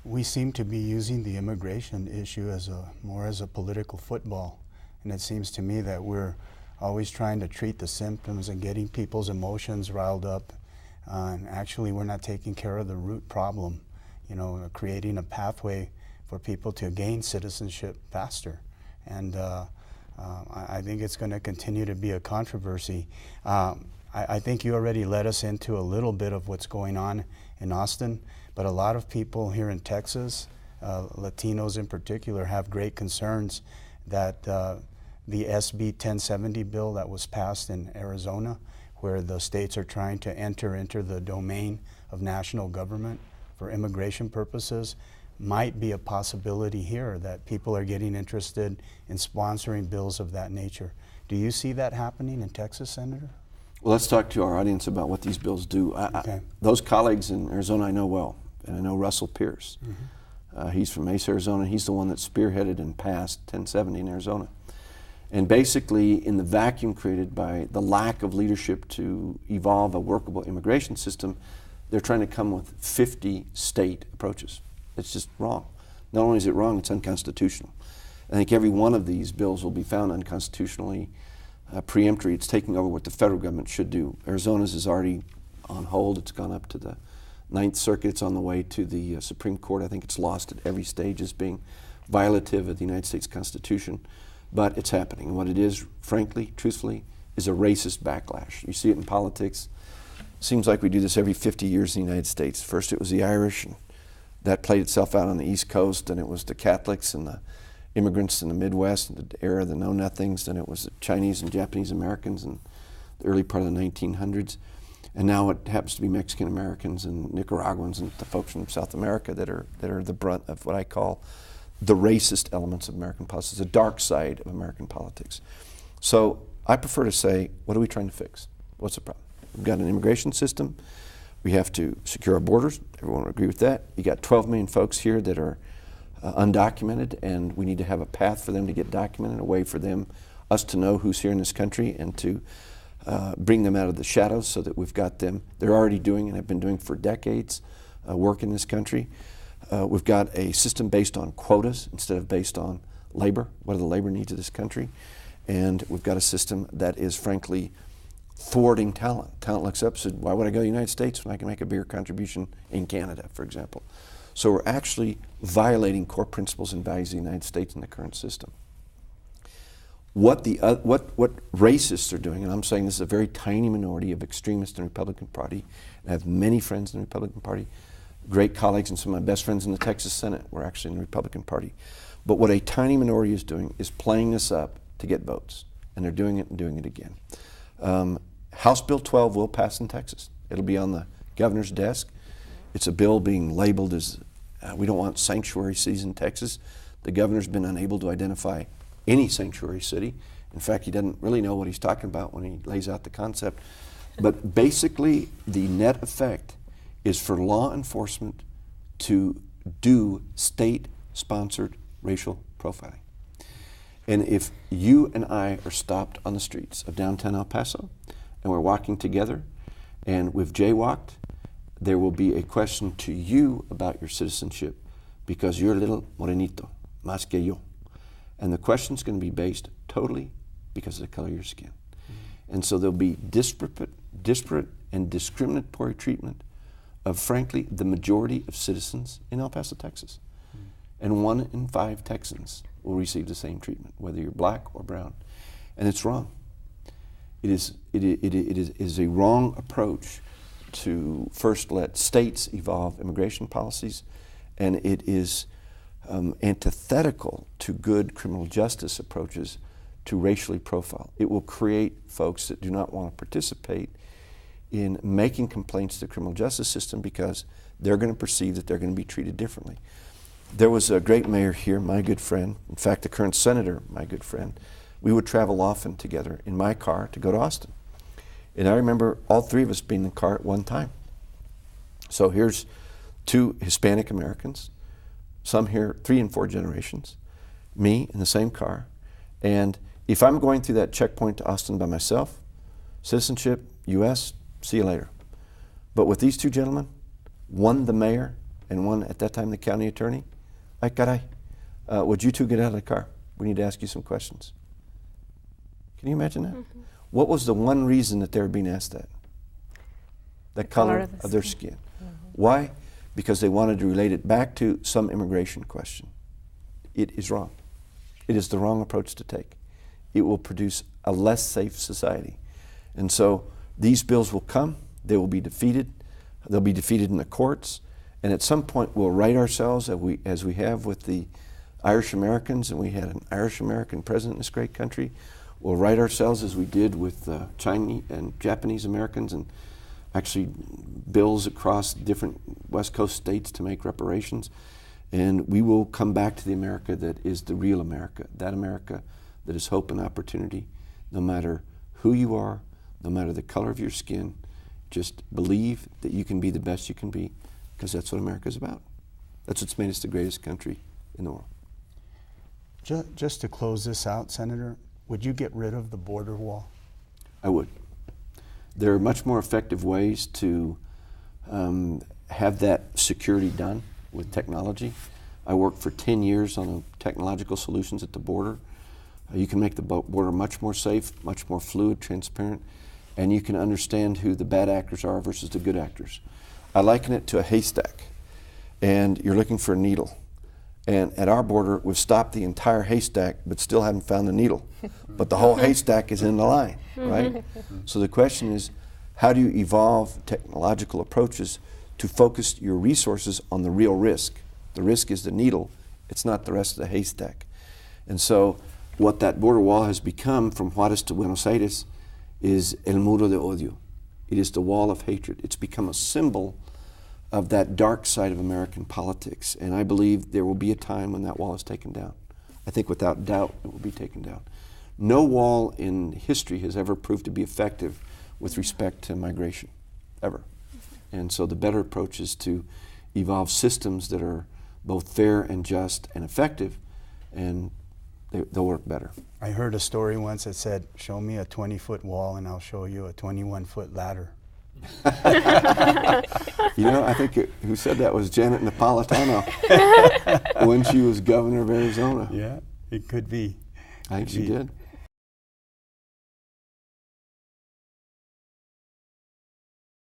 we seem to be using the immigration issue as more as a political football. And it seems to me that we're always trying to treat the symptoms and getting people's emotions riled up. And actually, we're not taking care of the root problem, creating a pathway for people to gain citizenship faster. And I think it's going to continue to be a controversy. I think you already led us into a little bit of what's going on in Austin, but a lot of people here in Texas, Latinos in particular, have great concerns that the SB 1070 bill that was passed in Arizona, where the states are trying to enter into the domain of national government for immigration purposes, might be a possibility here, that people are getting interested in sponsoring bills of that nature. Do you see that happening in Texas, Senator? Well, let's talk to our audience about what these bills do. Those colleagues in Arizona I know well, and I know Russell Pierce. He's from Mesa, Arizona. He's the one that spearheaded and passed 1070 in Arizona. And basically, in the vacuum created by the lack of leadership to evolve a workable immigration system, they're trying to come with 50 state approaches. It's just wrong. Not only is it wrong, it's unconstitutional. I think every one of these bills will be found unconstitutionally preemptory. It's taking over what the federal government should do. Arizona's is already on hold. It's gone up to the Ninth Circuit. It's on the way to the Supreme Court. I think it's lost at every stage as being violative of the United States Constitution. But it's happening. And what it is, frankly, truthfully, is a racist backlash. You see it in politics. Seems like we do this every 50 years in the United States. First it was the Irish, and that played itself out on the East Coast, and it was the Catholics and the immigrants in the Midwest, in the era of the Know-Nothings, then it was the Chinese and Japanese Americans in the early part of the 1900s. And now it happens to be Mexican Americans and Nicaraguans and the folks from South America that are the brunt of what I call the racist elements of American politics, the dark side of American politics. So I prefer to say, what are we trying to fix? What's the problem? We've got an immigration system. We have to secure our borders. Everyone would agree with that. You got 12 million folks here that are undocumented, and we need to have a path for them to get documented, a way for us to know who's here in this country, and to bring them out of the shadows so that we've got them. They're already doing, and have been doing for decades, work in this country. We've got a system based on quotas instead of based on labor. What are the labor needs of this country? And we've got a system that is, frankly, thwarting talent. Talent looks up and says, why would I go to the United States when I can make a bigger contribution in Canada, for example? So we're actually violating core principles and values of the United States in the current system. What racists are doing, and I'm saying this is a very tiny minority of extremists in the Republican Party, and I have many friends in the Republican Party, great colleagues, and some of my best friends in the Texas Senate were actually in the Republican Party. But what a tiny minority is doing is playing this up to get votes, and they're doing it and doing it again. House Bill 12 will pass in Texas. It'll be on the governor's desk. It's a bill being labeled as, we don't want sanctuary cities in Texas. The governor's been unable to identify any sanctuary city. In fact, he doesn't really know what he's talking about when he lays out the concept. But basically, the net effect is for law enforcement to do state-sponsored racial profiling. And if you and I are stopped on the streets of downtown El Paso, and we're walking together, and we've jaywalked, there will be a question to you about your citizenship because you're a little morenito, más que yo. And the question's going to be based totally because of the color of your skin. And so there'll be disparate and discriminatory treatment of, frankly, the majority of citizens in El Paso, Texas. And 1 in 5 Texans will receive the same treatment, whether you're black or brown. And it's wrong. It is a wrong approach to first let states evolve immigration policies, and it is antithetical to good criminal justice approaches to racially profile. It will create folks that do not want to participate in making complaints to the criminal justice system because they're going to perceive that they're going to be treated differently. There was a great mayor here, my good friend, in fact the current senator, my good friend. We would travel often together in my car to go to Austin. And I remember all 3 of us being in the car at one time. So here's 2 Hispanic Americans, some here 3 and 4 generations, me in the same car. And if I'm going through that checkpoint to Austin by myself, citizenship, U.S., see you later. But with these 2 gentlemen, one the mayor and one at that time the county attorney, ay caray, would you two get out of the car? We need to ask you some questions. Can you imagine that? Mm-hmm. What was the one reason that they were being asked that? The color of their skin. Mm-hmm. Why? Because they wanted to relate it back to some immigration question. It is wrong. It is the wrong approach to take. It will produce a less safe society. And so these bills will come, they will be defeated, they'll be defeated in the courts, and at some point we'll right ourselves as we have with the Irish Americans, and we had an Irish American president in this great country. We'll right ourselves as we did with Chinese and Japanese Americans, and actually bills across different West Coast states to make reparations. And we will come back to the America that is the real America, that America that is hope and opportunity, no matter who you are, no matter the color of your skin. Just believe that you can be the best you can be, because that's what America is about. That's what's made us the greatest country in the world. Just to close this out, Senator, would you get rid of the border wall? I would. There are much more effective ways to have that security done with technology. I worked for 10 years on technological solutions at the border. You can make the border much more safe, much more fluid, transparent, and you can understand who the bad actors are versus the good actors. I liken it to a haystack, and you're looking for a needle. And at our border, we've stopped the entire haystack, but still haven't found the needle. But the whole haystack is in the line, right? So the question is, how do you evolve technological approaches to focus your resources on the real risk? The risk is the needle, it's not the rest of the haystack. And so what that border wall has become from Juarez to Buenos Aires is el muro de odio. It is the wall of hatred. It's become a symbol of that dark side of American politics. And I believe there will be a time when that wall is taken down. I think without doubt it will be taken down. No wall in history has ever proved to be effective with respect to migration, ever. And so the better approach is to evolve systems that are both fair and just and effective, and they'll work better. I heard a story once that said, show me a 20-foot wall and I'll show you a 21-foot ladder. You know, I think who said that was Janet Napolitano when she was governor of Arizona. Yeah, it could be. I think she did.